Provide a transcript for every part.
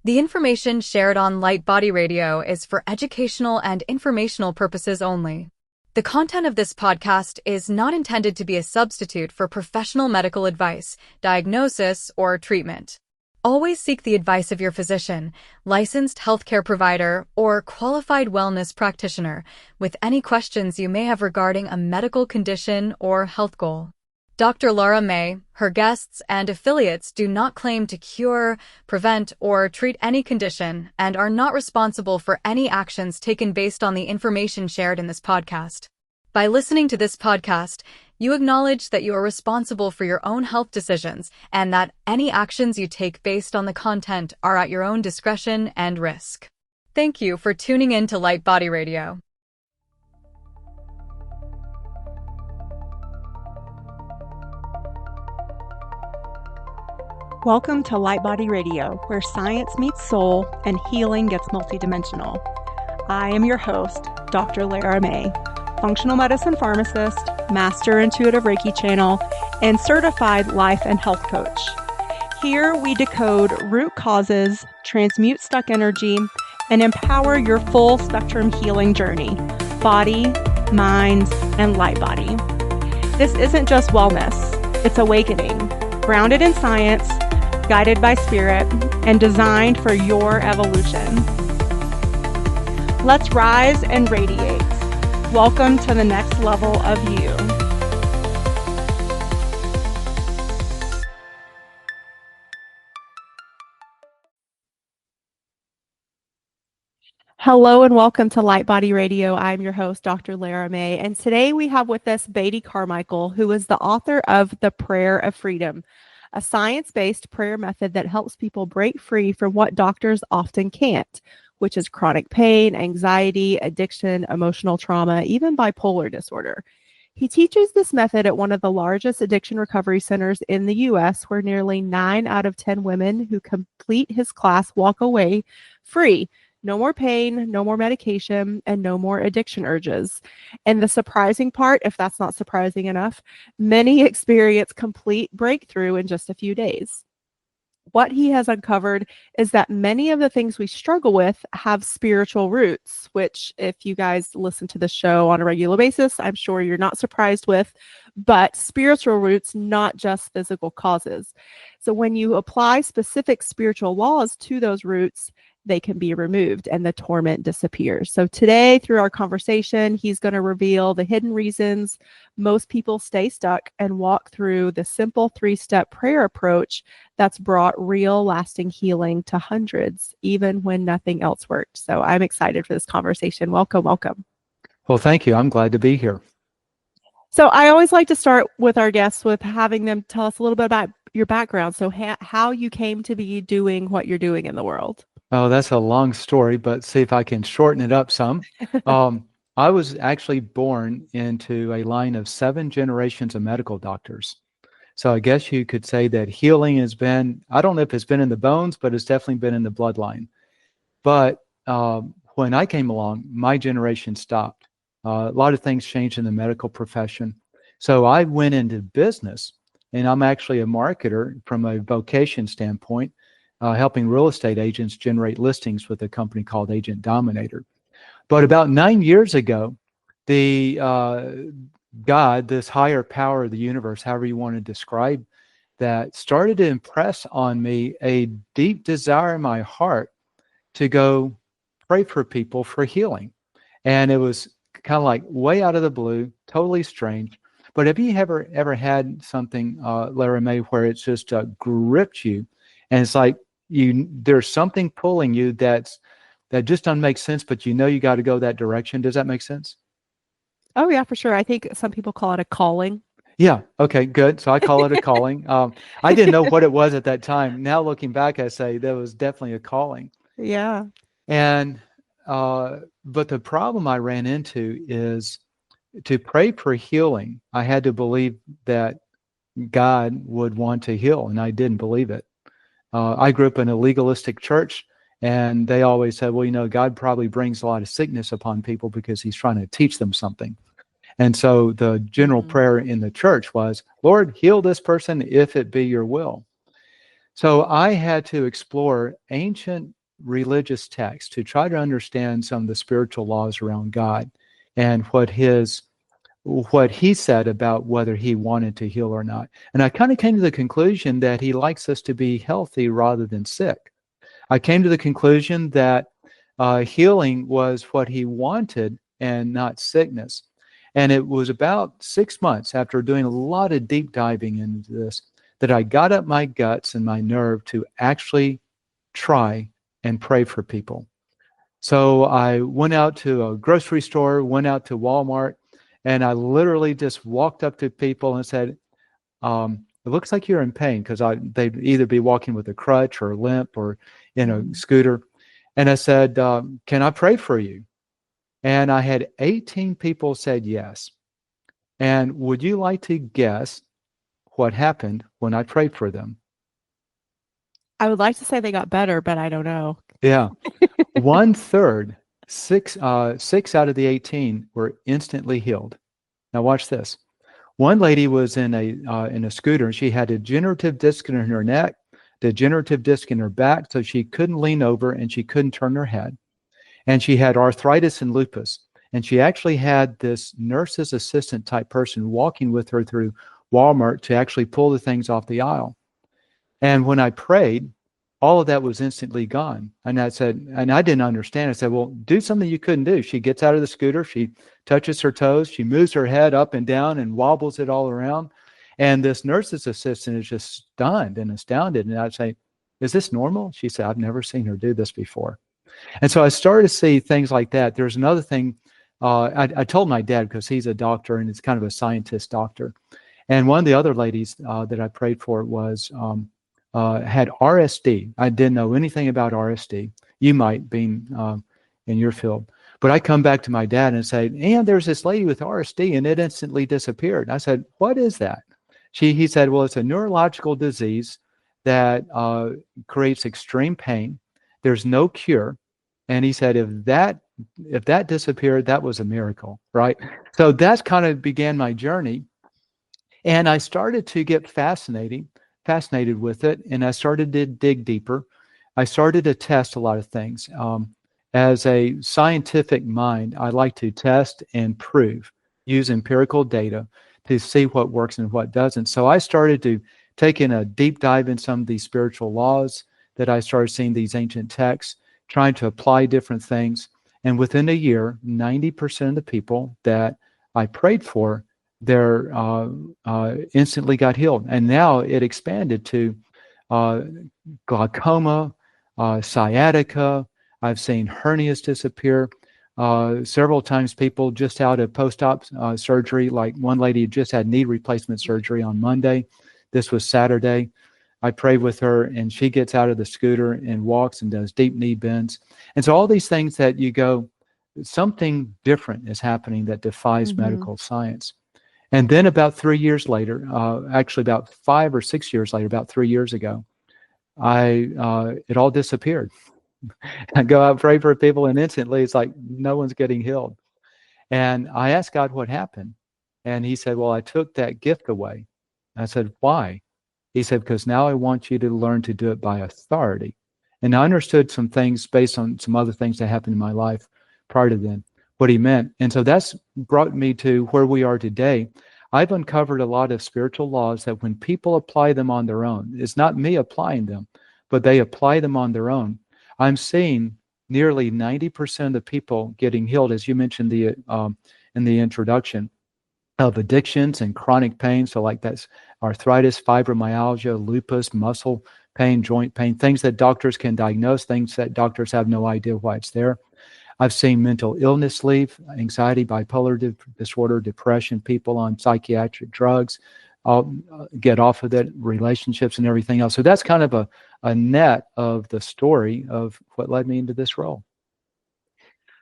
The information shared on LightBody Radio is for educational and informational purposes only. The content of this podcast is not intended to be a substitute for professional medical advice, diagnosis, or treatment. Always seek the advice of your physician, licensed healthcare provider, or qualified wellness practitioner with any questions you may have regarding a medical condition or health goal. Dr. Lara may, her guests, and affiliates do not claim to cure, prevent, or treat any condition and are not responsible for any actions taken based on the information shared in this podcast. By listening to this podcast, you acknowledge that you are responsible for your own health decisions and that any actions you take based on the content are at your own discretion and risk. Thank you for tuning in to LightBody Radio. Welcome to LightBody Radio, where science meets soul and healing gets multidimensional. I am your host, Dr. Lara May, functional medicine pharmacist, master intuitive Reiki channel, and certified life and health coach. Here we decode root causes, transmute stuck energy, and empower your full spectrum healing journey, body, mind, and light body. This isn't just wellness, it's awakening, grounded in science, guided by spirit, and designed for your evolution. Let's rise and radiate. Welcome to the next level of you. Hello and welcome to LightBody Radio. I'm your host, Dr. Lara May, and today we have with us Beatty Carmichael, who is the author of The Prayer of Freedom, a science-based prayer method that helps people break free from what doctors often can't, which is chronic pain, anxiety, addiction, emotional trauma, even bipolar disorder. He teaches this method at one of the largest addiction recovery centers in the U.S., where nearly 9 out of 10 women who complete his class walk away free. No more pain, no more medication, and no more addiction urges. And the surprising part, if that's not surprising enough, many experience complete breakthrough in just a few days. What he has uncovered is that many of the things we struggle with have spiritual roots, which if you guys listen to the show on a regular basis, I'm sure you're not surprised with, but spiritual roots, not just physical causes. So when you apply specific spiritual laws to those roots, they can be removed and the torment disappears. So today, through our conversation, he's going to reveal the hidden reasons most people stay stuck and walk through the simple 3-step prayer approach that's brought real lasting healing to hundreds, even when nothing else worked. So I'm excited for this conversation. Welcome, welcome. Well, thank you. I'm glad to be here. So I always like to start with our guests with having them tell us a little bit about your background. So how you came to be doing what you're doing in the world. Oh, that's a long story, but see if I can shorten it up some. I was actually born into a line of 7 generations of medical doctors. So I guess you could say that healing has been, I don't know if it's been in the bones, but it's definitely been in the bloodline. But when I came along, my generation stopped. A lot of things changed in the medical profession. So I went into business, and I'm actually a marketer from a vocation standpoint, helping real estate agents generate listings with a company called Agent Dominator. But about 9 years ago, the God, this higher power of the universe, however you want to describe that, started to impress on me a deep desire in my heart to go pray for people for healing. And it was kind of like way out of the blue, totally strange. But have you ever had something, Lara May, where it's just gripped you, and it's like there's something pulling you that just doesn't make sense, but you know you got to go that direction? Does that make sense? Oh yeah, for sure. I think some people call it a calling. Yeah. Okay, good. So I call it a calling. I didn't know what it was at that time. Now looking back, I say that was definitely a calling. Yeah. And but the problem I ran into is to pray for healing. I had to believe that God would want to heal, and I didn't believe it. I grew up in a legalistic church, and they always said, well, you know, God probably brings a lot of sickness upon people because he's trying to teach them something. And so the general prayer in the church was, Lord, heal this person if it be your will. So I had to explore ancient religious texts to try to understand some of the spiritual laws around God and what he said about whether he wanted to heal or not. And I kind of came to the conclusion that he likes us to be healthy rather than sick. I came to the conclusion that healing was what he wanted and not sickness. And it was about 6 months after doing a lot of deep diving into this that I got up my guts and my nerve to actually try and pray for people. So I went out to a grocery store, went out to Walmart, and I literally just walked up to people and said, it looks like you're in pain, because they'd either be walking with a crutch or a limp or in a scooter. And I said, can I pray for you? And I had 18 people said yes. And would you like to guess what happened when I prayed for them? I would like to say they got better, but I don't know. Yeah. 1/3, six out of the 18 were instantly healed. Now watch this. One lady was in a scooter, and she had a degenerative disc in her neck, degenerative disc in her back, so she couldn't lean over and she couldn't turn her head. And she had arthritis and lupus. And she actually had this nurse's assistant type person walking with her through Walmart to actually pull the things off the aisle. And when I prayed, all of that was instantly gone. And I said, and I didn't understand. I said, well, do something you couldn't do. She gets out of the scooter, she touches her toes, she moves her head up and down and wobbles it all around. And this nurse's assistant is just stunned and astounded. And I'd say, is this normal? She said, I've never seen her do this before. And so I started to see things like that. There's another thing. I told my dad, because he's a doctor and it's kind of a scientist doctor. And one of the other ladies that I prayed for was had RSD. I didn't know anything about RSD. You might, being in your field. But I come back to my dad and say, and there's this lady with RSD and it instantly disappeared. I said, what is that? He said, well, it's a neurological disease that creates extreme pain. There's no cure. And he said, if that disappeared, that was a miracle, right? So that's kind of began my journey. And I started to get fascinated with it. And I started to dig deeper. I started to test a lot of things. As a scientific mind, I like to test and prove, use empirical data to see what works and what doesn't. So I started to take in a deep dive in some of these spiritual laws that I started seeing these ancient texts, trying to apply different things. And within a year, 90% of the people that I prayed for, they're instantly got healed. And now it expanded to glaucoma, sciatica. I've seen hernias disappear. Several times people just out of post-op surgery, like one lady just had knee replacement surgery on Monday. This was Saturday. I prayed with her and she gets out of the scooter and walks and does deep knee bends. And so all these things that you go, something different is happening that defies medical science. And then about 3 years later, actually about 5 or 6 years later, about 3 years ago, it all disappeared. I go out and pray for people and instantly it's like no one's getting healed. And I asked God what happened. And he said, well, I took that gift away. I said, why? He said, because now I want you to learn to do it by authority. And I understood some things based on some other things that happened in my life prior to then, what he meant. And so that's brought me to where we are today. I've uncovered a lot of spiritual laws that when people apply them on their own, it's not me applying them, but they apply them on their own. I'm seeing nearly 90% of the people getting healed, as you mentioned in the introduction, of addictions and chronic pain. So like that's arthritis, fibromyalgia, lupus, muscle pain, joint pain, things that doctors can diagnose, things that doctors have no idea why it's there. I've seen mental illness leave, anxiety, bipolar disorder, depression, people on psychiatric drugs, get off of that, relationships and everything else. So that's kind of a net of the story of what led me into this role.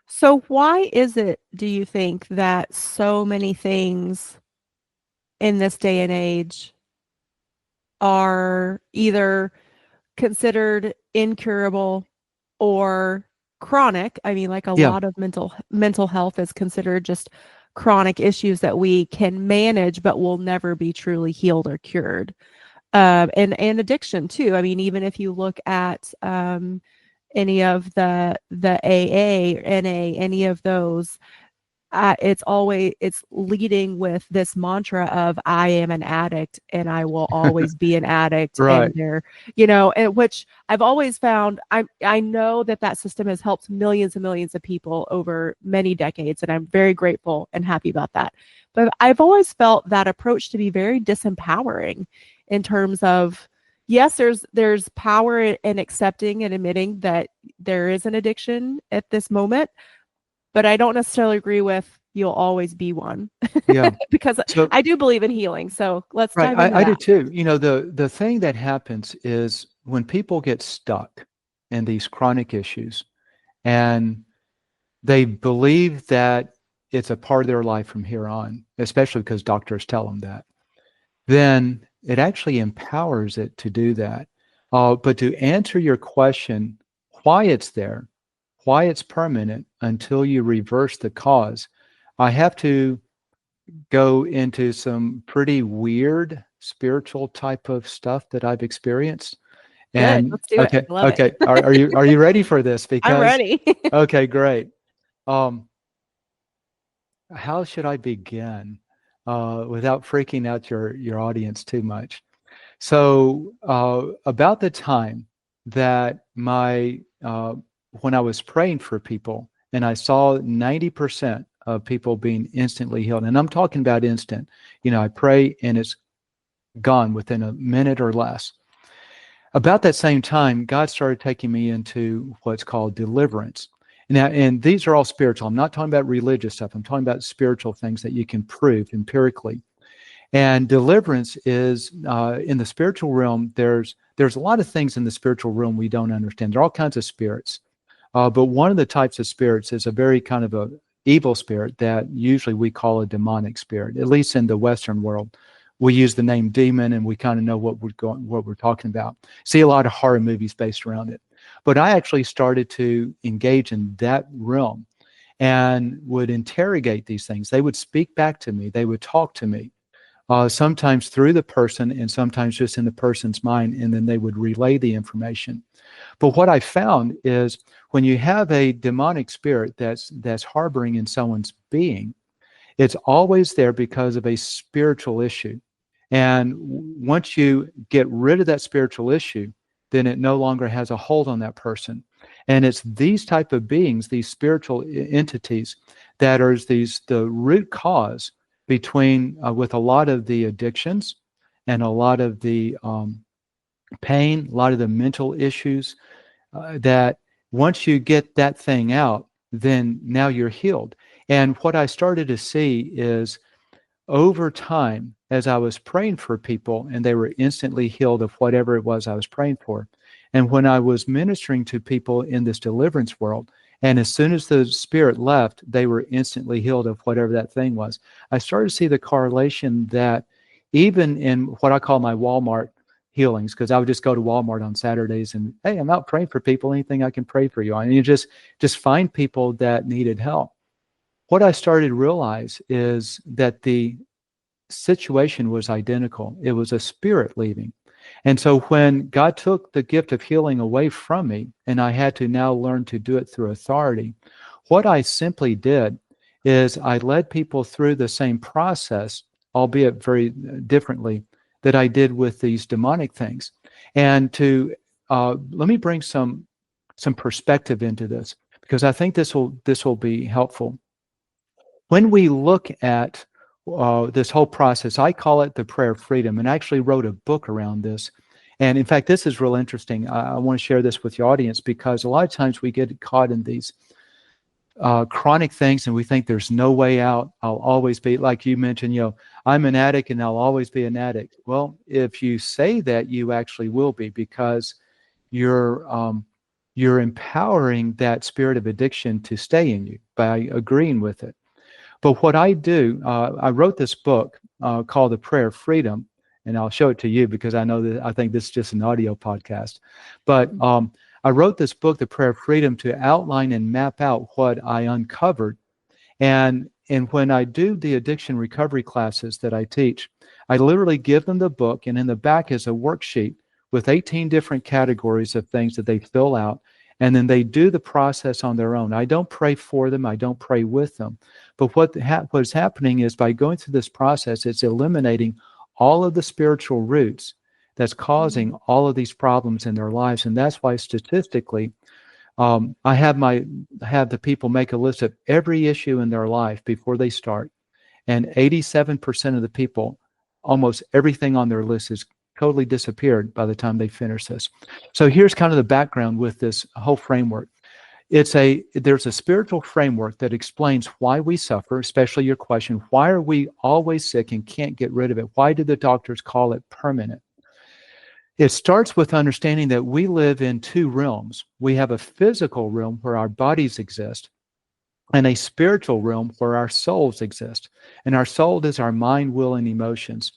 So why is it, do you think, that so many things in this day and age are either considered incurable or chronic? I mean, like a lot of mental health is considered just chronic issues that we can manage but will never be truly healed or cured. And addiction too. I mean, even if you look at any of the AA, NA, any of those, it's leading with this mantra of I am an addict and I will always be an addict. Right. And and which I've always found, I know that system has helped millions and millions of people over many decades, and I'm very grateful and happy about that. But I've always felt that approach to be very disempowering in terms of, yes, there's power in accepting and admitting that there is an addiction at this moment, but I don't necessarily agree with you'll always be one. Yeah. Because So, I do believe in healing. So let's right. dive into I do that. too. The thing that happens is when people get stuck in these chronic issues and they believe that it's a part of their life from here on, especially because doctors tell them that, then it actually empowers it to do that. But to answer your question, why it's there, why it's permanent until you reverse the cause, I have to go into some pretty weird spiritual type of stuff that I've experienced. Good. And Let's do it. I love it. okay, are you ready for this? I'm Because ready. okay, great. How should I begin without freaking out your audience too much? So about the time that when I was praying for people and I saw 90% of people being instantly healed, and I'm talking about instant, I pray and it's gone within a minute or less. About that same time, God started taking me into what's called deliverance. Now, and these are all spiritual. I'm not talking about religious stuff. I'm talking about spiritual things that you can prove empirically. And deliverance is in the spiritual realm. There's a lot of things in the spiritual realm we don't understand. There are all kinds of spirits, but one of the types of spirits is a very kind of a evil spirit that usually we call a demonic spirit. At least in the Western world, we use the name demon, and we kind of know what we're talking about. See a lot of horror movies based around it. But I actually started to engage in that realm and would interrogate these things. They would speak back to me. They would talk to me. Sometimes through the person and sometimes just in the person's mind, and then they would relay the information. But what I found is when you have a demonic spirit that's harboring in someone's being, it's always there because of a spiritual issue. And once you get rid of that spiritual issue, then it no longer has a hold on that person. And it's these type of beings, these spiritual entities, that are the root cause between with a lot of the addictions and a lot of the pain, a lot of the mental issues, that once you get that thing out, then now you're healed. And what I started to see is over time, as I was praying for people and they were instantly healed of whatever it was I was praying for. And when I was ministering to people in this deliverance world, and as soon as the spirit left, they were instantly healed of whatever that thing was. I started to see the correlation that even in what I call my Walmart healings, because I would just go to Walmart on Saturdays and, hey, I'm out praying for people, anything I can pray for you on. And you just find people that needed help. What I started to realize is that the situation was identical. It was a spirit leaving. And so when God took the gift of healing away from me, and I had to now learn to do it through authority, what I simply did is I led people through the same process, albeit very differently, that I did with these demonic things. And let me bring some perspective into this, because I think this will be helpful. When we look at this whole process, I call it the prayer of freedom, and I actually wrote a book around this. And in fact, this is real interesting. I want to share this with your audience, because a lot of times we get caught in these chronic things and we think there's no way out. I'll always be, like you mentioned, I'm an addict and I'll always be an addict. Well, if you say that, you actually will be, because you're empowering that spirit of addiction to stay in you by agreeing with it. But what I do, I wrote this book called The Prayer of Freedom, and I'll show it to you because I think this is just an audio podcast. But I wrote this book, The Prayer of Freedom, to outline and map out what I uncovered. And when I do the addiction recovery classes that I teach, I literally give them the book, and in the back is a worksheet with 18 different categories of things that they fill out. and then they do the process on their own. I don't pray for them. I don't pray with them. But what is happening is by going through this process, it's eliminating all of the spiritual roots that's causing all of these problems in their lives. And that's why statistically, I have the people make a list of every issue in their life before they start. And 87% of the people, almost everything on their list is totally disappeared by the time they finish this. So here's kind of the background with this whole framework. There's a spiritual framework that explains why we suffer, especially your question, why are we always sick and can't get rid of it? Why do the doctors call it permanent? It starts with understanding that we live in two realms. We have a physical realm where our bodies exist, and a spiritual realm where our souls exist. And our soul is our mind, will, and emotions.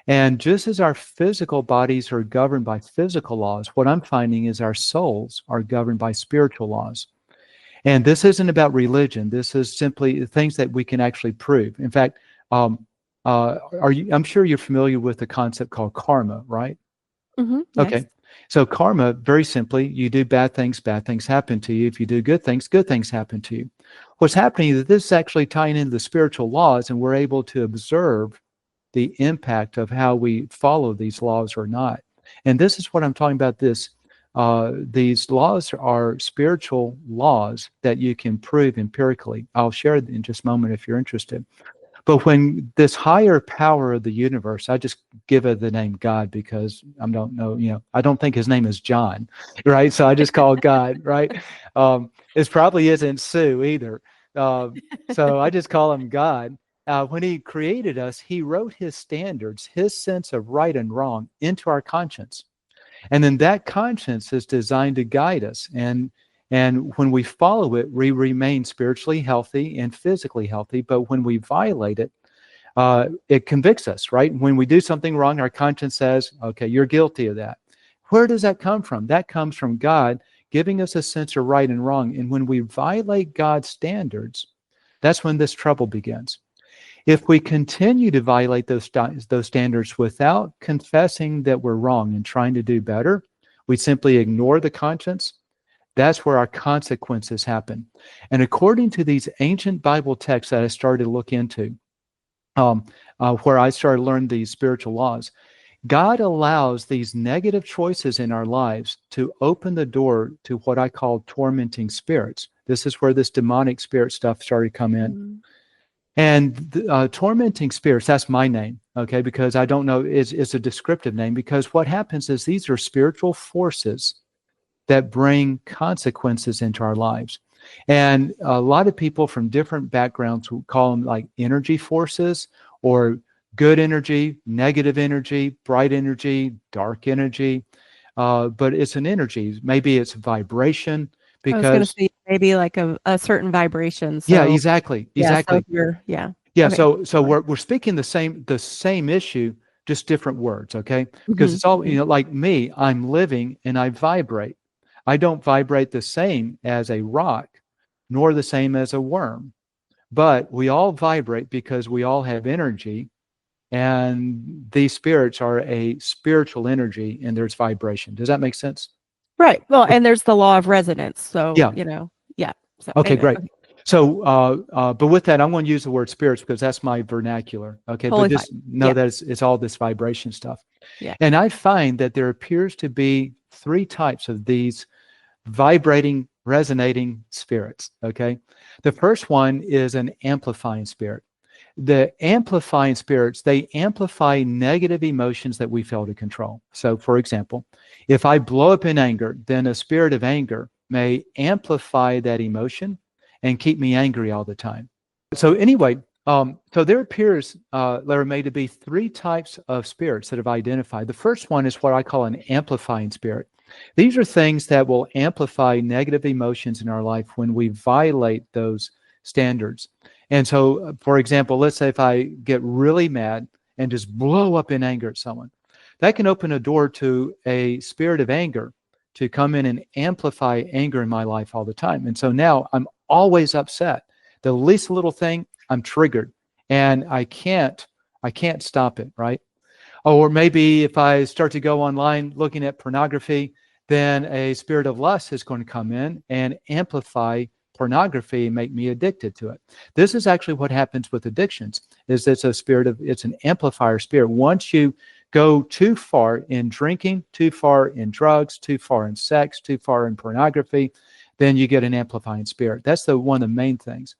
And just as our physical bodies are governed by physical laws, what I'm finding is our souls are governed by spiritual laws. And this isn't about religion. This is simply things that we can actually prove. In fact, I'm sure you're familiar with the concept called karma, right? Yes. Okay. So karma, very simply, you do bad things happen to you. If you do good things happen to you. What's happening is that this is actually tying into the spiritual laws, and we're able to observe the impact of how we follow these laws or not. And this is what I'm talking about. These laws are spiritual laws that you can prove empirically. I'll share it in just a moment if you're interested. But when this higher power of the universe, I just give it the name God because I don't know, I don't think his name is John, right? So I just call God, right? It probably isn't Sue either. So I just call him God. When he created us, he wrote his standards, his sense of right and wrong into our conscience. And then that conscience is designed to guide us. And when we follow it, we remain spiritually healthy and physically healthy. But when we violate it, it convicts us, right? When we do something wrong, our conscience says, okay, you're guilty of that. Where does that come from? That comes from God giving us a sense of right and wrong. And when we violate God's standards, that's when this trouble begins. If we continue to violate those standards without confessing that we're wrong and trying to do better, we simply ignore the conscience. That's where our consequences happen. And according to these ancient Bible texts that I started to look into, where I started to learn these spiritual laws, God allows these negative choices in our lives to open the door to what I call tormenting spirits. This is where this demonic spirit stuff started to come in. Mm-hmm. And tormenting spirits, that's my name, okay, because I don't know, it's a descriptive name, because what happens is these are spiritual forces that bring consequences into our lives. And a lot of people from different backgrounds will call them like energy forces, or good energy, negative energy, bright energy, dark energy. But it's an energy. Maybe it's vibration. Because I was going to say maybe like a certain vibration. So, yeah, exactly. Yeah. Okay. So we're speaking the same issue, just different words. Okay. Because it's all, like me, I'm living and I vibrate. I don't vibrate the same as a rock, nor the same as a worm, but we all vibrate because we all have energy, and these spirits are a spiritual energy, and there's vibration. Does that make sense? Right. Well, and there's the law of resonance. So, yeah. So, okay, anyway, great. Okay. So, but with that, I'm going to use the word spirits because that's my vernacular. Okay. Totally, but just know that it's all this vibration stuff. Yeah. And I find that there appears to be three types of these vibrating, resonating spirits. Okay. The first one is an amplifying spirit. The amplifying spirits, they amplify negative emotions that we fail to control. So, for example, if I blow up in anger, then a spirit of anger may amplify that emotion and keep me angry all the time. So anyway, so there appears, Lara May, to be three types of spirits that have identified. The first one is what I call an amplifying spirit. These are things that will amplify negative emotions in our life when we violate those standards. And so, for example, let's say if I get really mad and just blow up in anger at someone, that can open a door to a spirit of anger to come in and amplify anger in my life all the time. And so now I'm always upset. The least little thing, I'm triggered, and I can't stop it, right? Or maybe if I start to go online looking at pornography, then a spirit of lust is going to come in and amplify pornography and make me addicted to it. This is actually what happens with addictions, is it's an amplifier spirit. Once you go too far in drinking, too far in drugs, too far in sex, too far in pornography, then you get an amplifying spirit. That's one of the main things.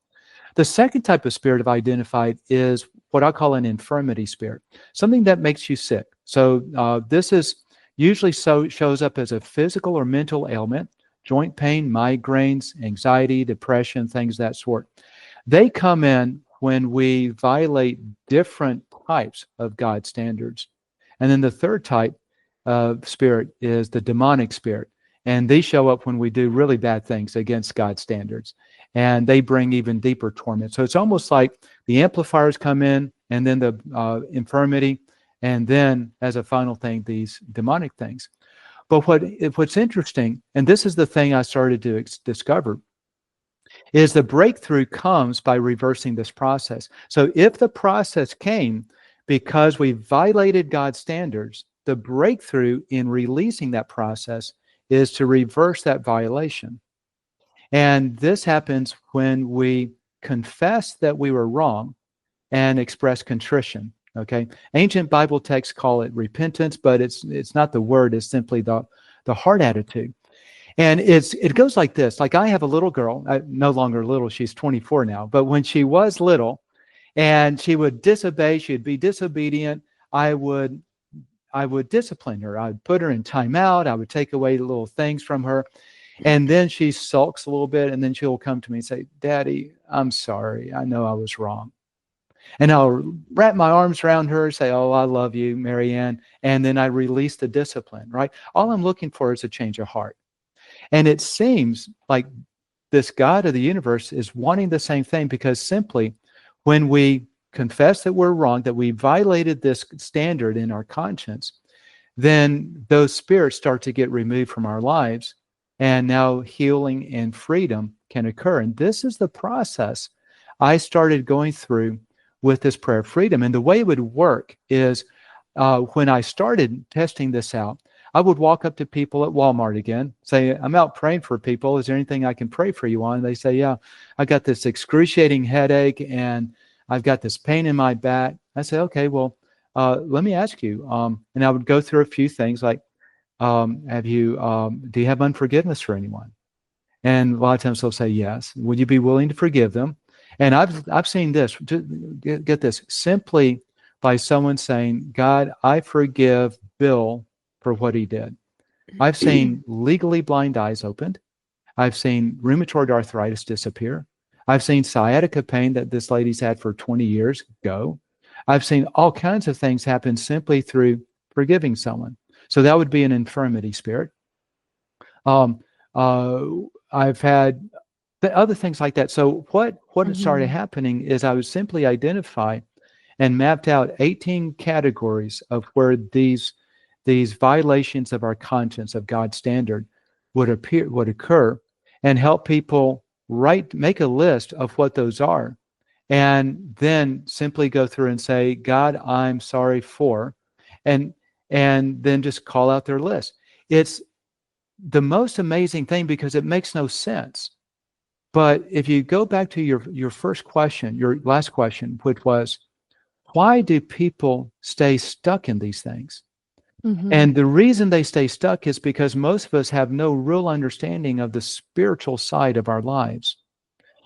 The second type of spirit I've identified is what I call an infirmity spirit, something that makes you sick. So this is usually shows up as a physical or mental ailment, joint pain, migraines, anxiety, depression, things of that sort. They come in when we violate different types of God's standards. And then the third type of spirit is the demonic spirit. And these show up when we do really bad things against God's standards. And they bring even deeper torment. So it's almost like the amplifiers come in, and then the infirmity, and then as a final thing, these demonic things. But what's interesting, and this is the thing I started to discover, is the breakthrough comes by reversing this process. So if the process came because we violated God's standards, the breakthrough in releasing that process is to reverse that violation. And this happens when we confess that we were wrong and express contrition. Okay, ancient Bible texts call it repentance, but it's not the word; it's simply the heart attitude. And it goes like this. Like, I have a little girl, no longer little; she's 24 now. But when she was little, and she would disobey, she'd be disobedient, I would discipline her. I'd put her in timeout. I would take away the little things from her. And then she sulks a little bit, and then she'll come to me and say, "Daddy, I'm sorry. I know I was wrong." And I'll wrap my arms around her, say, "Oh, I love you, Marianne." And then I release the discipline, right? All I'm looking for is a change of heart. And it seems like this God of the universe is wanting the same thing, because simply when we confess that we're wrong, that we violated this standard in our conscience, then those spirits start to get removed from our lives. And now healing and freedom can occur. And this is the process I started going through with this prayer of freedom. And the way it would work is when I started testing this out, I would walk up to people at Walmart again, say, "I'm out praying for people. Is there anything I can pray for you on?" And they say, "Yeah, I got this excruciating headache and I've got this pain in my back." I say, "Okay, well, let me ask you." And I would go through a few things like, do you have unforgiveness for anyone? And a lot of times they'll say yes. Would you be willing to forgive them? And I've seen this, get this, simply by someone saying, "God, I forgive Bill for what he did." I've seen legally blind eyes opened. I've seen rheumatoid arthritis disappear. I've seen sciatica pain that this lady's had for 20 years go. I've seen all kinds of things happen simply through forgiving someone. So that would be an infirmity spirit. I've had other things like that. So what started happening is I would simply identify and mapped out 18 categories of where these violations of our conscience, of God's standard, would occur, and help people make a list of what those are, and then simply go through and say, "God, I'm sorry for," and then just call out their list. It's the most amazing thing because it makes no sense. But if you go back to your first question, your last question, which was, why do people stay stuck in these things? And the reason they stay stuck is because most of us have no real understanding of the spiritual side of our lives.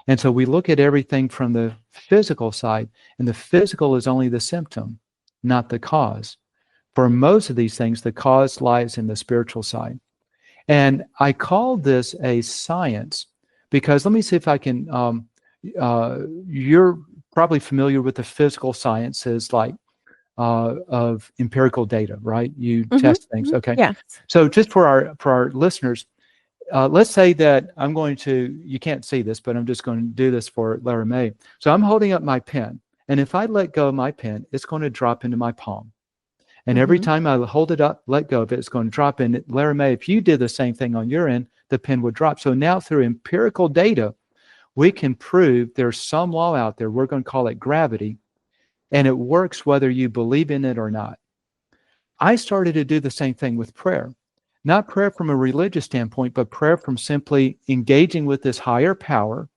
And so we look at everything from the physical side, and the physical is only the symptom, not the cause. For most of these things, the cause lies in the spiritual side. And I call this a science because, let me see if I can, you're probably familiar with the physical sciences, like of empirical data, right? You test things. Okay. Yeah. So just for our listeners, let's say that you can't see this, but I'm just going to do this for Lara May. So I'm holding up my pen, and if I let go of my pen, it's going to drop into my palm. And every time I hold it up, let go of it, it's going to drop in. Lara May, if you did the same thing on your end, the pen would drop. So now through empirical data, we can prove there's some law out there, we're going to call it gravity, and it works whether you believe in it or not. I started to do the same thing with prayer. not prayer from a religious standpoint, but prayer from simply engaging with this higher power,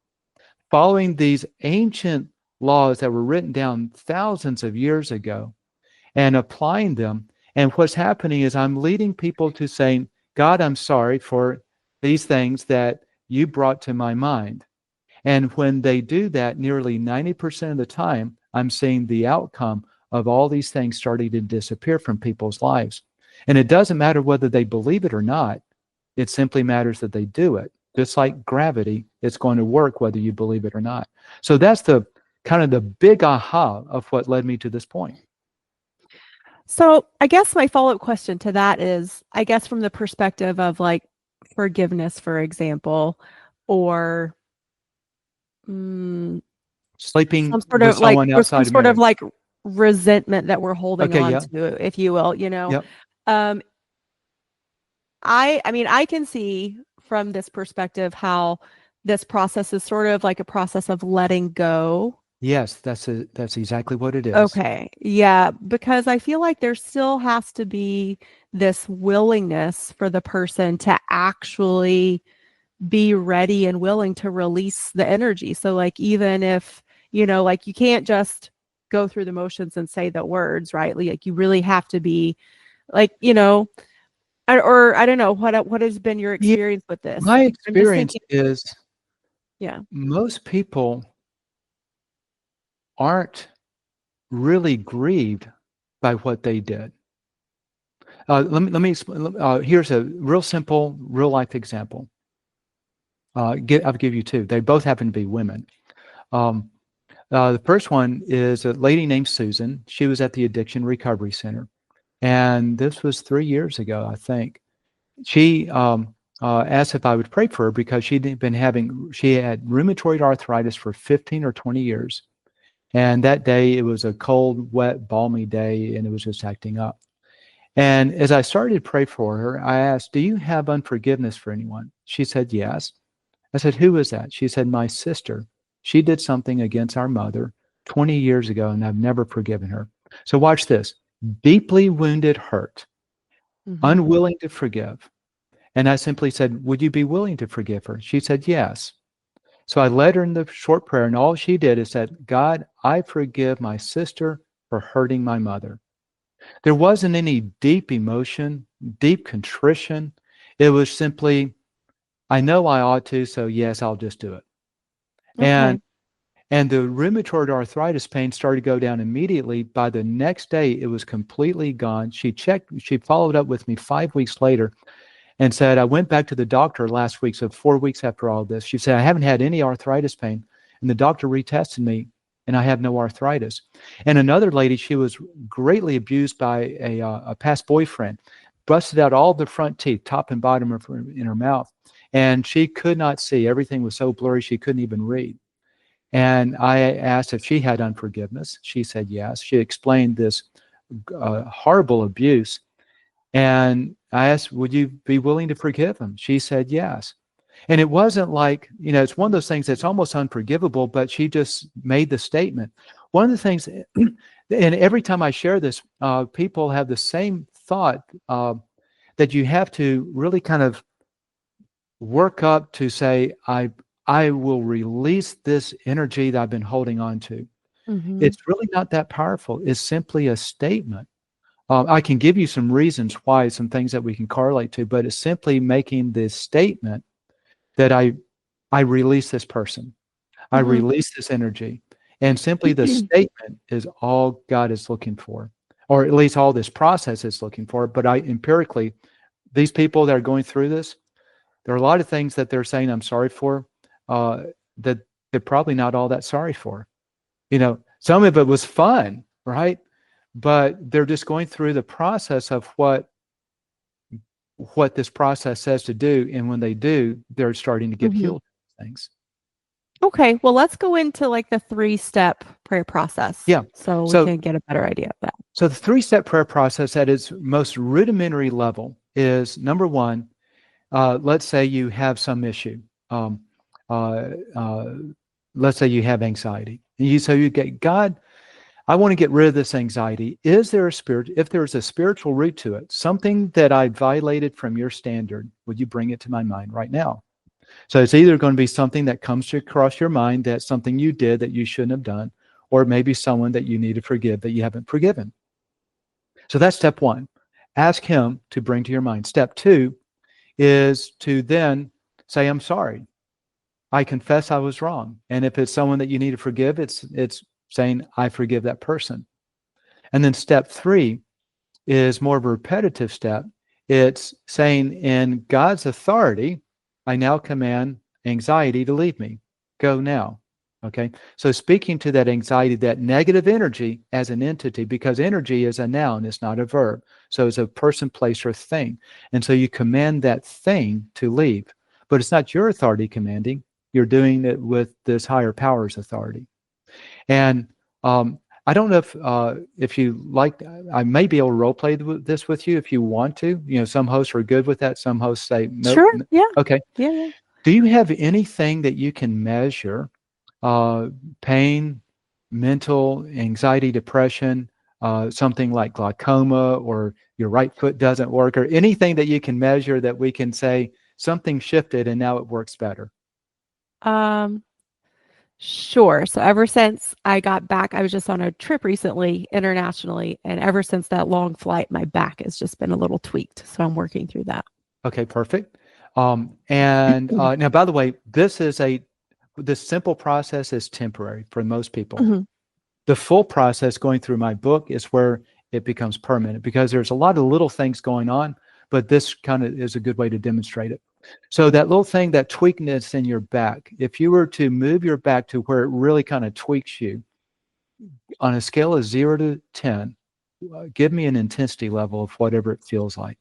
following these ancient laws that were written down thousands of years ago and applying them. And what's happening is I'm leading people to saying, God, I'm sorry for these things that you brought to my mind. And when they do that, nearly 90% of the time, I'm seeing the outcome of all these things starting to disappear from people's lives. And it doesn't matter whether they believe it or not. It simply matters that they do it. Just like gravity, it's going to work whether you believe it or not. So that's the kind of the big aha of what led me to this point. So I guess my follow-up question to that is, I guess from the perspective of like forgiveness, for example, or sleeping some sort with of like someone or some outside of sort of marriage. like resentment that we're holding Okay, on yeah. to, if you will, you know. Yep. I mean, I can see from this perspective how this process is sort of like a process of letting go. Yes, that's exactly what it is. Okay. Yeah, because I feel like there still has to be this willingness for the person to actually be ready and willing to release the energy. So like, even if, you know, like you can't just go through the motions and say the words, right? Like you really have to be like, you know, or I don't know, what has been your Yeah, experience with this? my I'm just experience thinking, is yeah. most people aren't really grieved by what they did. Here's a real simple, real life example. I'll give you two. They both happen to be women. The first one is a lady named Susan. She was at the Addiction Recovery Center. And this was 3 years ago, I think. She asked if I would pray for her because she had rheumatoid arthritis for 15 or 20 years. And that day, it was a cold, wet, balmy day, and it was just acting up. And as I started to pray for her, I asked, do you have unforgiveness for anyone? She said, yes. I said, who is that? She said, my sister. She did something against our mother 20 years ago, and I've never forgiven her. So watch this. Deeply wounded, hurt, unwilling to forgive. And I simply said, would you be willing to forgive her? She said, yes. So I led her in the short prayer, and all she did is said, God, I forgive my sister for hurting my mother. There wasn't any deep emotion, deep contrition. It was simply, I know I ought to, so yes, I'll just do it. Okay. And the rheumatoid arthritis pain started to go down immediately. By the next day, it was completely gone. She followed up with me 5 weeks later and said, I went back to the doctor last week, so 4 weeks after all this. She said, I haven't had any arthritis pain. And the doctor retested me, and I have no arthritis. And another lady, she was greatly abused by a past boyfriend, busted out all the front teeth, top and bottom in her mouth. And she could not see. Everything was so blurry, she couldn't even read. And I asked if she had unforgiveness. She said yes. She explained this horrible abuse. And I asked, would you be willing to forgive him? She said yes. And it wasn't like, it's one of those things that's almost unforgivable, but she just made the statement. One of the things, and every time I share this, people have the same thought that you have to really kind of work up to say, I will release this energy that I've been holding on to. It's really not that powerful. It's simply a statement. I can give you some reasons why, some things that we can correlate to, but it's simply making this statement that I release this person. I release this energy. And simply the statement is all God is looking for, or at least all this process is looking for. But empirically, these people that are going through this, there are a lot of things that they're saying I'm sorry for that they're probably not all that sorry for. Some of it was fun, right? But they're just going through the process of what this process says to do. And when they do, they're starting to get healed from things. Okay. Well, let's go into like the 3-step prayer process. Yeah. So we can get a better idea of that. So the 3-step prayer process at its most rudimentary level is, number one, let's say you have some issue. Let's say you have anxiety. And you get, God, I want to get rid of this anxiety. Is there a spirit? If there's a spiritual root to it, something that I violated from your standard, would you bring it to my mind right now? So it's either going to be something that comes across your mind, that's something you did that you shouldn't have done, or maybe someone that you need to forgive that you haven't forgiven. So that's step one. Ask him to bring to your mind. Step two is to then say, I'm sorry. I confess I was wrong. And if it's someone that you need to forgive, it's saying, I forgive that person. And then step three is more of a repetitive step. It's saying, in God's authority, I now command anxiety to leave me. Go now. Okay. So speaking to that anxiety, that negative energy as an entity, because energy is a noun, it's not a verb. So it's a person, place, or thing. And so you command that thing to leave. But it's not your authority commanding. You're doing it with this higher power's authority. And I don't know if you like, I may be able to role play this with you if you want to. You know, some hosts are good with that. Some hosts say, no. Sure. Yeah. Okay. Yeah. Do you have anything that you can measure? Pain, mental, anxiety, depression, something like glaucoma, or your right foot doesn't work, or anything that you can measure that we can say something shifted and now it works better? Sure. So ever since I got back, I was just on a trip recently internationally, and ever since that long flight, my back has just been a little tweaked. So I'm working through that. Okay, perfect. Now, by the way, this simple process is temporary for most people. Mm-hmm. The full process going through my book is where it becomes permanent, because there's a lot of little things going on, but this kind of is a good way to demonstrate it. So that little thing, that tweakness in your back, if you were to move your back to where it really kind of tweaks you, on a scale of 0 to 10, give me an intensity level of whatever it feels like.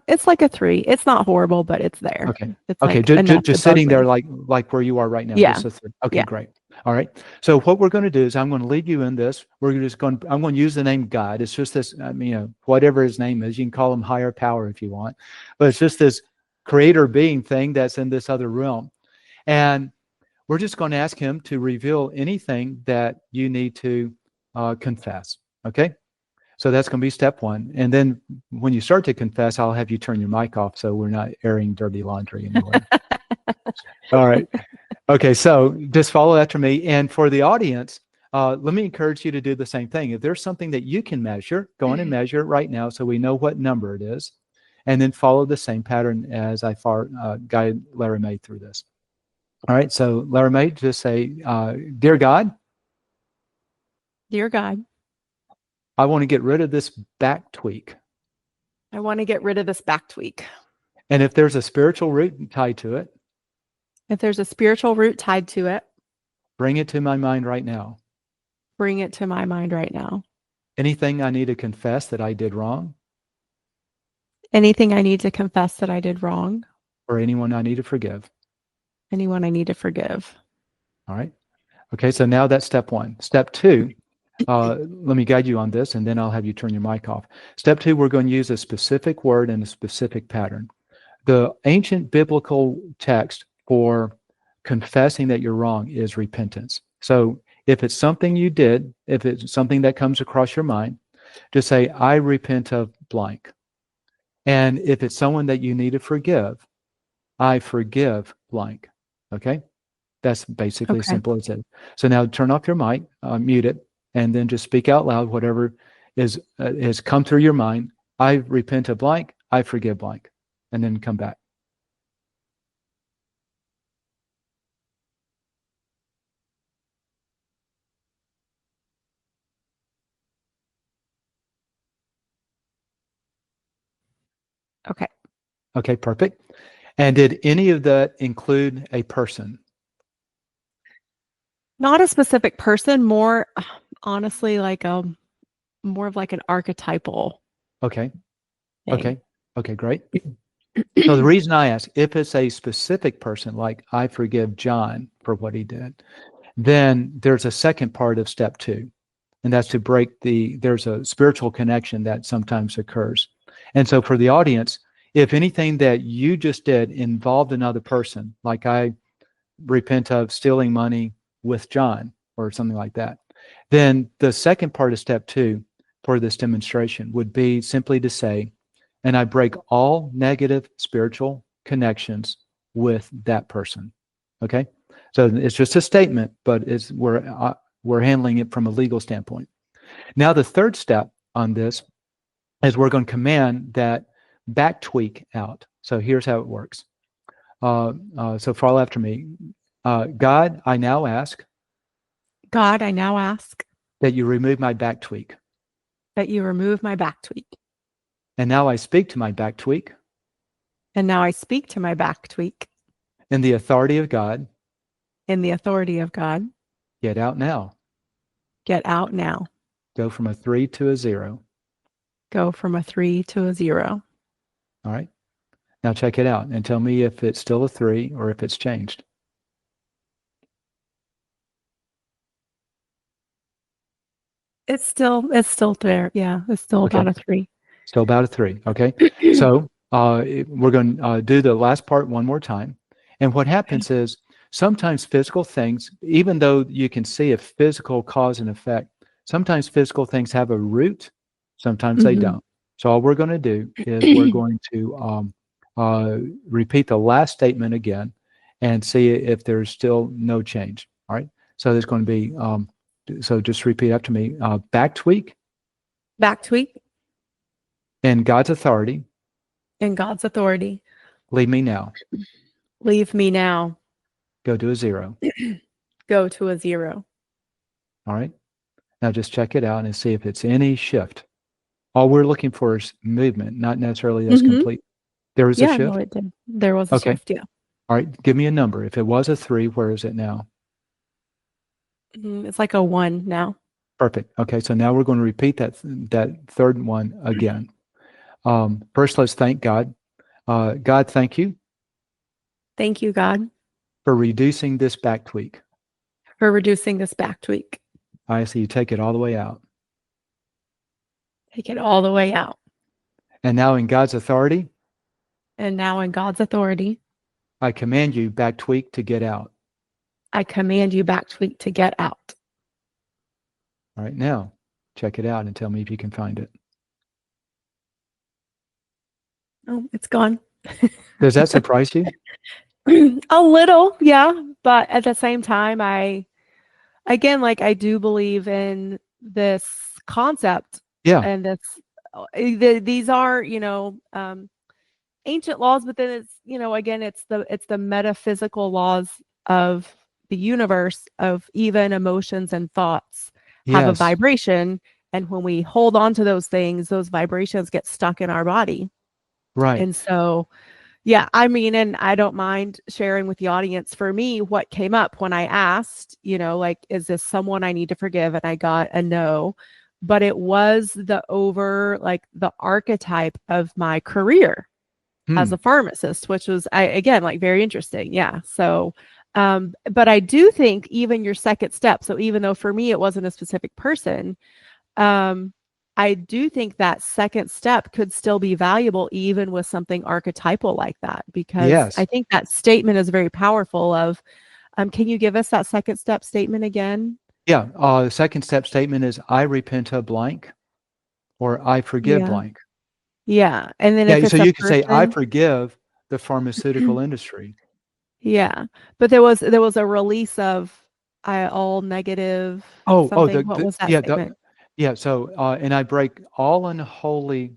It's like a 3. It's not horrible, but it's there. Okay. It's okay. Like just sitting there like where you are right now. Yeah. Just a 3. Okay, Yeah. great. All right. So what we're going to do is I'm going to lead you in this. I'm going to use the name God. It's just this, whatever his name is, you can call him higher power if you want, but it's just this creator being thing that's in this other realm. And we're just going to ask him to reveal anything that you need to confess. Okay. So that's going to be step one. And then when you start to confess, I'll have you turn your mic off so we're not airing dirty laundry anywhere. All right. Okay, so just follow after me. And for the audience, let me encourage you to do the same thing. If there's something that you can measure, go on and measure it right now so we know what number it is. And then follow the same pattern as I guided Lara May through this. All right, so Lara May, just say, Dear God. Dear God. I want to get rid of this back tweak. I want to get rid of this back tweak. And if there's a spiritual root tied to it. If there's a spiritual root tied to it. Bring it to my mind right now. Bring it to my mind right now. Anything I need to confess that I did wrong. Anything I need to confess that I did wrong. Or anyone I need to forgive. Anyone I need to forgive. All right. Okay, so now that's step one. Step two. Let me guide you on this, and then I'll have you turn your mic off. Step two, we're going to use a specific word and a specific pattern. The ancient biblical text for confessing that you're wrong is repentance. So if it's something you did, if it's something that comes across your mind, just say, I repent of blank. And if it's someone that you need to forgive, I forgive blank. Okay? That's basically as simple as it. So now turn off your mic, mute it, and then just speak out loud whatever has come through your mind. I repent of blank, I forgive blank, and then come back. Okay. Okay, perfect. And did any of that include a person? Not a specific person, more honestly like more of like an archetypal. Okay. Thing. Okay, great. So the reason I ask, if it's a specific person, like I forgive John for what he did, then there's a second part of step two, and that's to there's a spiritual connection that sometimes occurs. And so for the audience, if anything that you just did involved another person, like I repent of stealing money with John or something like that, Then the second part of step 2 for this demonstration would be simply to say, and I break all negative spiritual connections with that person. Okay? So it's just a statement, but we're handling it from a legal standpoint. Now the third step on this is we're going to command that back tweak out. So here's how it works. So follow after me. God, I now ask. God, I now ask That you remove my back tweak. that you remove my back tweak. And now I speak to my back tweak. And now I speak to my back tweak. In the authority of God. In the authority of God. Get out now. Get out now. Go from a 3 to a 0. Go from a 3 to a 0. All right. Now check it out and tell me if it's still a 3 or if it's changed. It's still there. Yeah, it's still Okay. about a 3. Still about a 3. Okay. So we're going to do the last part one more time. And what happens is sometimes physical things, even though you can see a physical cause and effect, sometimes physical things have a root, sometimes they don't. So all we're going to do is we're going to repeat the last statement again and see if there's still no change. All right. So there's going to be, so just repeat after me. Back tweak. Back tweak. In God's authority. In God's authority. Leave me now. Leave me now. Go to a 0. Go to a 0. All right. Now just check it out and see if it's any shift. All we're looking for is movement, not necessarily that's complete. There is a shift? No, it did. There was a shift, yeah. All right. Give me a number. If it was a 3, where is it now? It's like a 1 now. Perfect. Okay. So now we're going to repeat that third one again. First, let's thank God. God, thank you. Thank you, God. For reducing this back tweak. For reducing this back tweak. I see you take it all the way out. Take it all the way out. And now in God's authority. And now in God's authority. I command you, back tweak, to get out. I command you, back tweak, to get out. All right. Now, check it out and tell me if you can find it. Oh, it's gone. Does that surprise you? A little, yeah. But at the same time, I do believe in this concept. Yeah. And these are, ancient laws, but then it's, again, it's the metaphysical laws of the universe, of even emotions and thoughts have a vibration. And when we hold on to those things, those vibrations get stuck in our body. Right. And so, yeah, and I don't mind sharing with the audience, for me, what came up when I asked, is this someone I need to forgive? And I got a no, but it was the archetype of my career as a pharmacist, which was, very interesting. Yeah. So, but I do think even your second step, so even though for me, it wasn't a specific person, I do think that second step could still be valuable even with something archetypal like that, because I think that statement is very powerful of, can you give us that second step statement again? Yeah. The second step statement is, I repent of blank, or I forgive blank. Yeah. And then if so it's you could say, I forgive the pharmaceutical industry. Yeah. But there was a release of all negative. What was that statement? So, and I break all unholy,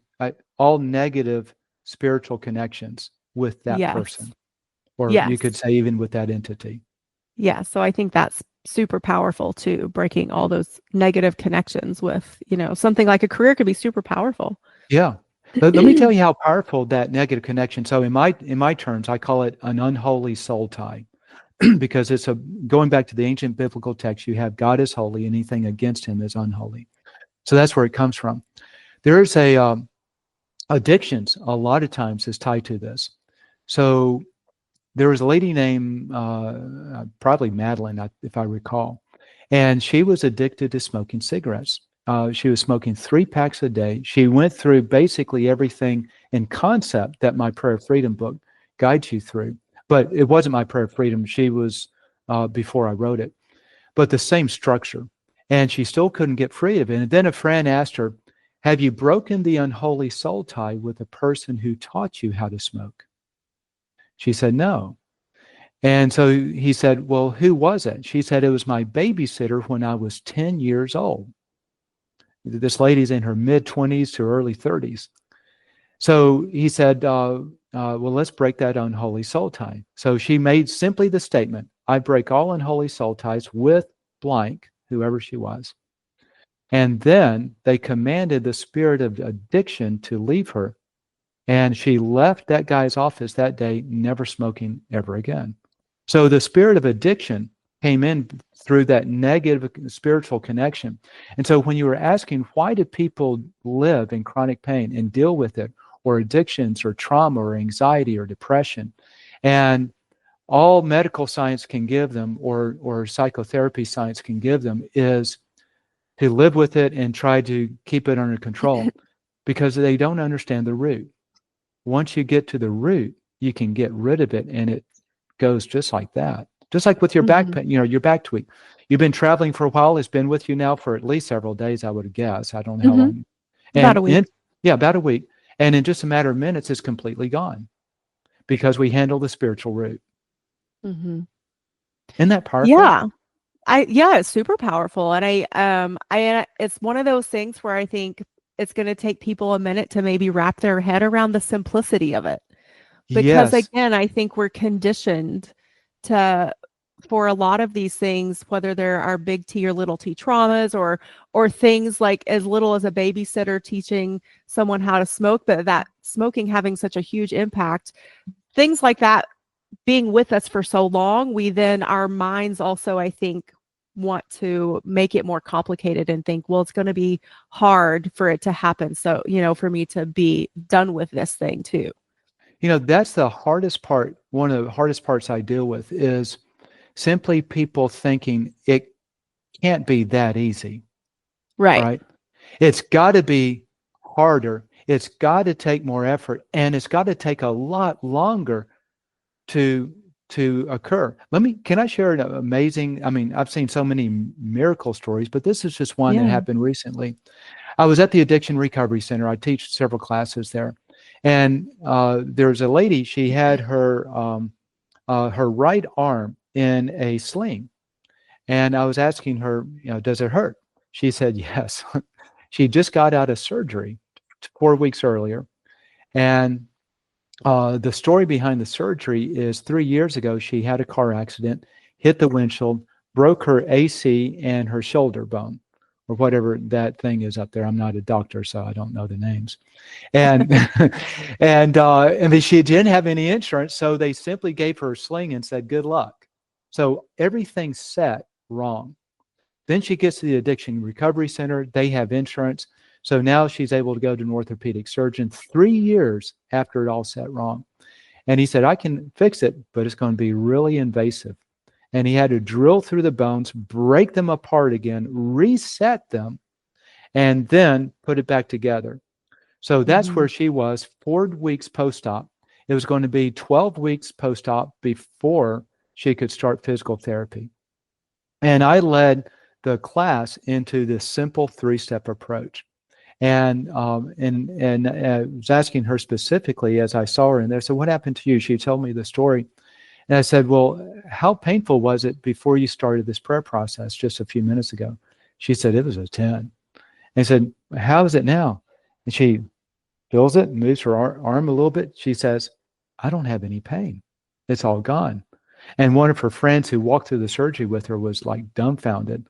all negative spiritual connections with that person, or you could say even with that entity. Yeah. So I think that's super powerful too, breaking all those negative connections with, something like a career could be super powerful. Yeah. Let me tell you how powerful that negative connection. So in my terms, I call it an unholy soul tie. Because it's going back to the ancient biblical text, you have God is holy, anything against him is unholy. So that's where it comes from. There is addictions a lot of times is tied to this. So there was a lady named probably Madeline, if I recall, and she was addicted to smoking cigarettes. She was smoking 3 packs a day. She went through basically everything in concept that my Prayer of Freedom book guides you through. But it wasn't my Prayer of Freedom. She was before I wrote it. But the same structure. And she still couldn't get free of it. And then a friend asked her, have you broken the unholy soul tie with the person who taught you how to smoke? She said, no. And so he said, well, who was it? She said, it was my babysitter when I was 10 years old. This lady's in her mid-20s to early 30s. So he said, well, let's break that unholy soul tie. So she made simply the statement, I break all unholy soul ties with blank, whoever she was. And then they commanded the spirit of addiction to leave her. And she left that guy's office that day, never smoking ever again. So the spirit of addiction came in through that negative spiritual connection. And so when you were asking, why do people live in chronic pain and deal with it, or addictions or trauma or anxiety or depression, and all medical science can give them, or psychotherapy science can give them, is to live with it and try to keep it under control, because they don't understand the root. Once you get to the root, you can get rid of it, and it goes just like that. Just like with your back pain, your back tweak. You've been traveling for a while. It's been with you now for at least several days, I would guess. I don't know how long. And About a week. About a week. And in just a matter of minutes, it's completely gone, because we handle the spiritual root. Mm-hmm. Isn't that powerful? Yeah. It's super powerful. And it's one of those things where I think it's going to take people a minute to maybe wrap their head around the simplicity of it. Because again, I think we're conditioned for a lot of these things, whether there are big T or little t traumas, or things like as little as a babysitter teaching someone how to smoke, but that smoking having such a huge impact, things like that being with us for so long, our minds also, I think, want to make it more complicated and think, well, it's going to be hard for it to happen. So, for me to be done with this thing too. That's the hardest part. One of the hardest parts I deal with is simply people thinking it can't be that easy. Right? It's got to be harder. It's got to take more effort, and it's got to take a lot longer to occur. Can I share an amazing, I've seen so many miracle stories, but this is just one that happened recently. I was at the Addiction Recovery Center. I teach several classes there. And there's a lady, she had her right arm in a sling. And I was asking her, does it hurt? She said, yes. She just got out of surgery 4 weeks earlier. And the story behind the surgery is 3 years ago, she had a car accident, hit the windshield, broke her AC and her shoulder bone, or whatever that thing is up there. I'm not a doctor, so I don't know the names. And and she didn't have any insurance, so they simply gave her a sling and said, good luck. So everything's set wrong. Then she gets to the Addiction Recovery Center. They have insurance. So now she's able to go to an orthopedic surgeon 3 years after it all set wrong. And he said, I can fix it, but it's going to be really invasive. And he had to drill through the bones, break them apart again, reset them, and then put it back together. So that's where she was 4 weeks post-op. It was going to be 12 weeks post-op before she could start physical therapy. And I led the class into this simple 3-step approach. And I was asking her specifically as I saw her in there, so what happened to you? She told me the story. And I said, well, how painful was it before you started this prayer process just a few minutes ago? She said, it was a 10. And I said, how is it now? And she feels it, moves her arm a little bit. She says, I don't have any pain. It's all gone. And one of her friends who walked through the surgery with her was like dumbfounded.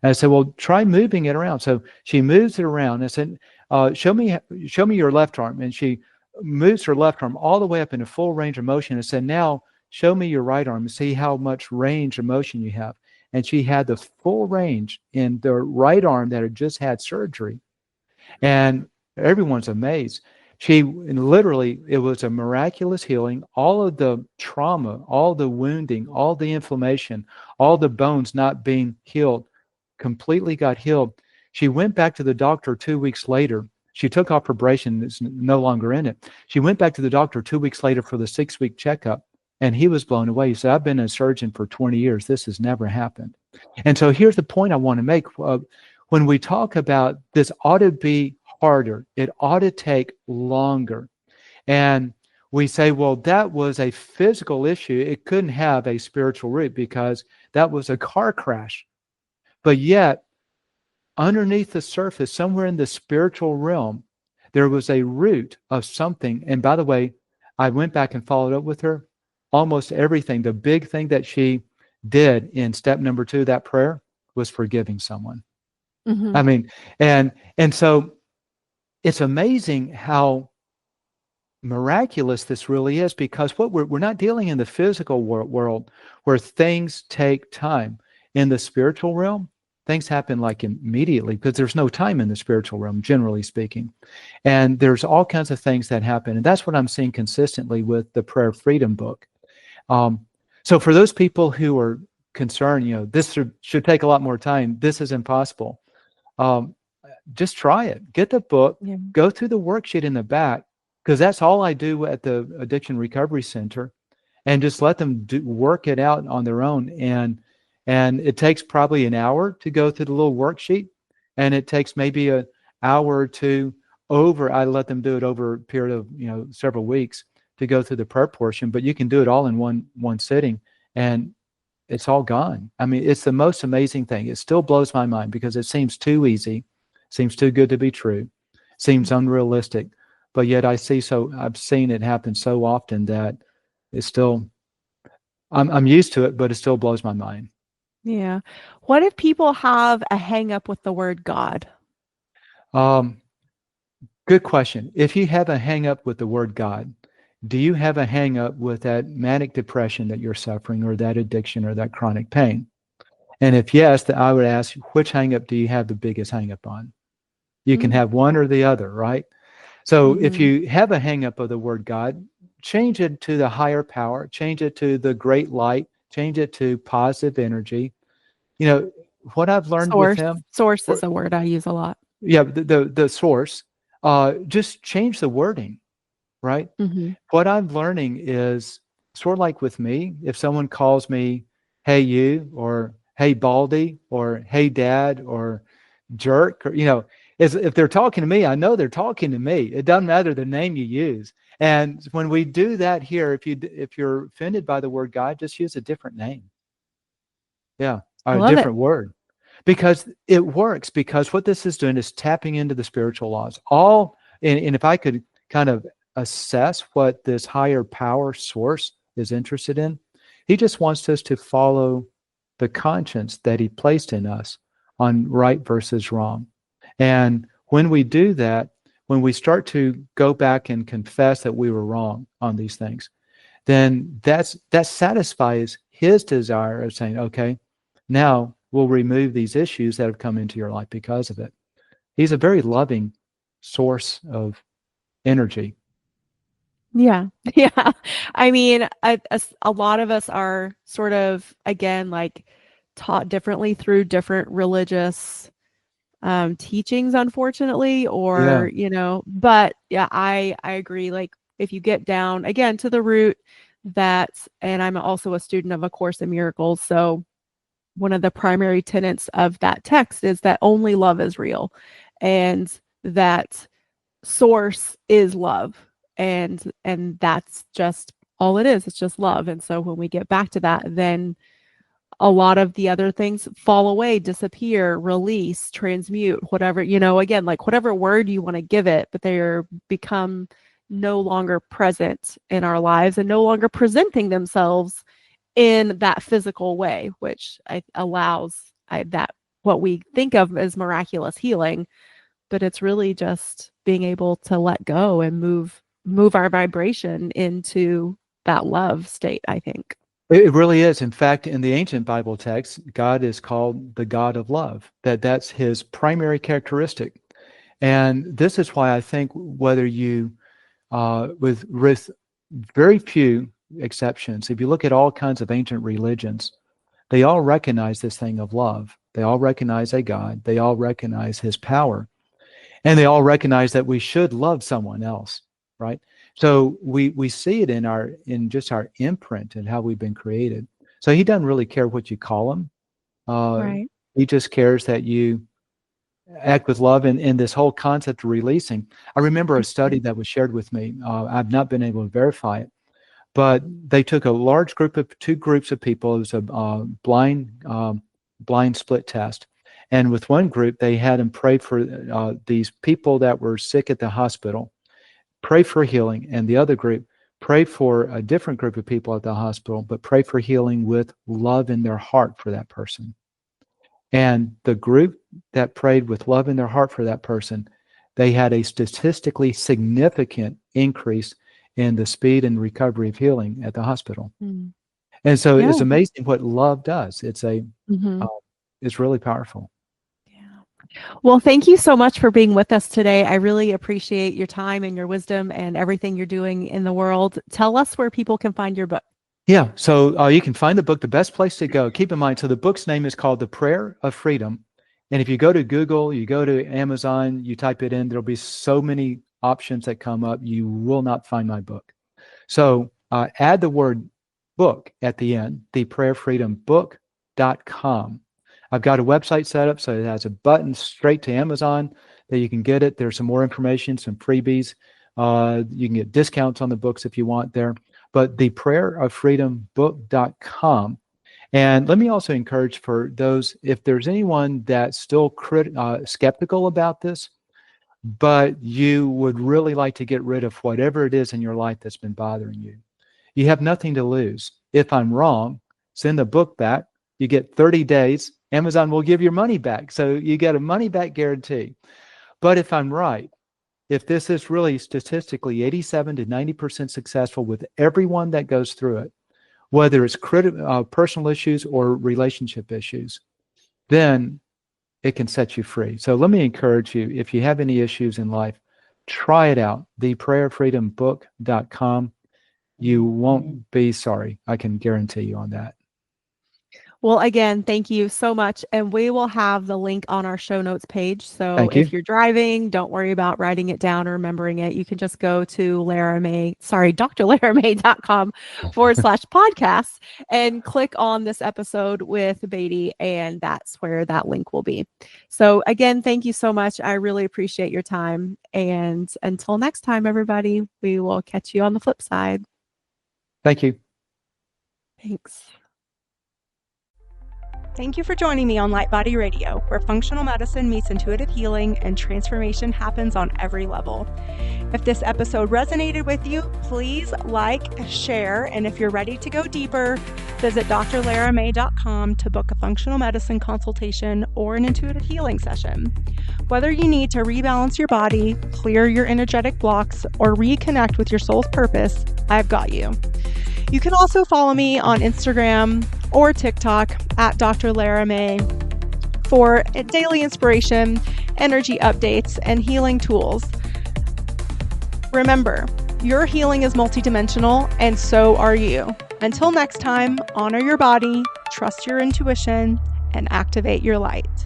And I said, well, try moving it around. So she moves it around. I said, show me your left arm. And she moves her left arm all the way up into full range of motion. I said, now show me your right arm and see how much range of motion you have. And she had the full range in the right arm that had just had surgery. And everyone's amazed. Literally, it was a miraculous healing. All of the trauma, all the wounding, all the inflammation, all the bones not being healed, completely got healed. She went back to the doctor 2 weeks later. She took off her brace and is no longer in it. She went back to the doctor 2 weeks later for the 6-week checkup, and he was blown away. He said, I've been a surgeon for 20 years. This has never happened. And so here's the point I want to make. When we talk about this ought to be harder, it ought to take longer. And we say, well, that was a physical issue. It couldn't have a spiritual root because that was a car crash. But yet, underneath the surface, somewhere in the spiritual realm, there was a root of something. And by the way, I went back and followed up with her. Almost everything, the big thing that she did in step number 2, that prayer, was forgiving someone. Mm-hmm. I mean, and so it's amazing how miraculous this really is, because what we're not dealing in the physical world where things take time. In the spiritual realm, things happen like immediately, because there's no time in the spiritual realm, generally speaking. And there's all kinds of things that happen. And that's what I'm seeing consistently with the Prayer Freedom book. So for those people who are concerned, this should take a lot more time, this is impossible. Just try it. Get the book, go through the worksheet in the back, because that's all I do at the Addiction Recovery Center, and just let them work it out on their own. And it takes probably an hour to go through the little worksheet, and it takes maybe an hour or two I let them do it over a period of several weeks to go through the prayer portion. But you can do it all in one sitting, and it's all gone. I mean, it's the most amazing thing. It still blows my mind because it seems too easy, seems too good to be true, seems unrealistic. But yet I've seen it happen so often that it's still, I'm used to it, but it still blows my mind. Yeah. What if people have a hang up with the word God? Good question. If you have a hang up with the word God, do you have a hang up with that manic depression that you're suffering, or that addiction, or that chronic pain? And if yes, then I would ask, which hang up do you have the biggest hang up on? You can have one or the other, right? So if you have a hang up of the word God, change it to the higher power, change it to the great light, change it to positive energy. What I've learned with him. Source is a word I use a lot. Yeah, the source. Just change the wording, right? Mm-hmm. What I'm learning is sort of like with me, if someone calls me, hey you, or hey Baldy, or hey dad, or jerk, or if they're talking to me, I know they're talking to me. It doesn't matter the name you use. And when we do that here, if you're offended by the word God, just use a different name. Yeah, or a different word. Because it works, because what this is doing is tapping into the spiritual laws. And if I could kind of assess what this higher power source is interested in, he just wants us to follow the conscience that he placed in us on right versus wrong. And when we do that, when we start to go back and confess that we were wrong on these things, then that satisfies his desire of saying, okay, now we'll remove these issues that have come into your life because of it. He's a very loving source of energy. Yeah. Yeah. I mean, a lot of us are sort of, again, like taught differently through different religious teachings, unfortunately, or, but yeah, I agree. Like if you get down again to the root, and I'm also a student of A Course in Miracles. So one of the primary tenets of that text is that only love is real, and that source is love. And that's just all it is. It's just love. And so when we get back to that, then a lot of the other things fall away, disappear, release, transmute, whatever, again, like whatever word you want to give it, but they become no longer present in our lives and no longer presenting themselves in that physical way, which allows that what we think of as miraculous healing, but it's really just being able to let go and move our vibration into that love state, I think. It really is. In fact, in the ancient Bible text, God is called the God of love. That's his primary characteristic. And this is why I think whether you, with very few exceptions, if you look at all kinds of ancient religions, they all recognize this thing of love. They all recognize a God. They all recognize his power. And they all recognize that we should love someone else, right? So we see it in just our imprint and how we've been created. So he doesn't really care what you call him. Right. He just cares that you act with love, and this whole concept of releasing. I remember a study that was shared with me. I've not been able to verify it, but they took a large group of two groups of people. It was a blind split test. And with one group, they had them pray for these people that were sick at the hospital, pray for healing. And the other group, pray for a different group of people at the hospital, but pray for healing with love in their heart for that person. And the group that prayed with love in their heart for that person, they had a statistically significant increase in the speed and recovery of healing at the hospital. Mm. And so Yeah. it's amazing what love does. It's Mhm. it's really powerful. Well, thank you so much for being with us today. I really appreciate your time and your wisdom and everything you're doing in the world. Tell us where people can find your book. Yeah, so you can find the book, the best place to go. Keep in mind, so the book's name is called The Prayer of Freedom. And if you go to Google, you go to Amazon, you type it in, there'll be so many options that come up, you will not find my book. So add the word book at the end, theprayerfreedombook.com. I've got a website set up, so it has a button straight to Amazon that you can get it. There's some more information, some freebies. You can get discounts on the books if you want there. But theprayerofreedombook.com. And let me also encourage for those, if there's anyone that's still skeptical about this, but you would really like to get rid of whatever it is in your life that's been bothering you, you have nothing to lose. If I'm wrong, send the book back. You get 30 days. Amazon will give your money back. So you get a money back guarantee. But if I'm right, if this is really statistically 87 to 90% successful with everyone that goes through it, whether it's personal issues or relationship issues, then it can set you free. So let me encourage you, if you have any issues in life, try it out, theprayerfreedombook.com. You won't be sorry. I can guarantee you on that. Well, again, thank you so much. And we will have the link on our show notes page. So Thank you. if you're driving, don't worry about writing it down or remembering it. You can just go to drlaramay.com/podcast and click on this episode with Beatty, and that's where that link will be. So again, thank you so much. I really appreciate your time. And until next time, everybody, we will catch you on the flip side. Thank you. Thanks. Thank you for joining me on LightBody Radio, where functional medicine meets intuitive healing and transformation happens on every level. If this episode resonated with you, please like, share, and if you're ready to go deeper, visit drlaramay.com to book a functional medicine consultation or an intuitive healing session. Whether you need to rebalance your body, clear your energetic blocks, or reconnect with your soul's purpose, I've got you. You can also follow me on Instagram or TikTok at Dr. Lara May for daily inspiration, energy updates, and healing tools. Remember, your healing is multidimensional, and so are you. Until next time, honor your body, trust your intuition, and activate your light.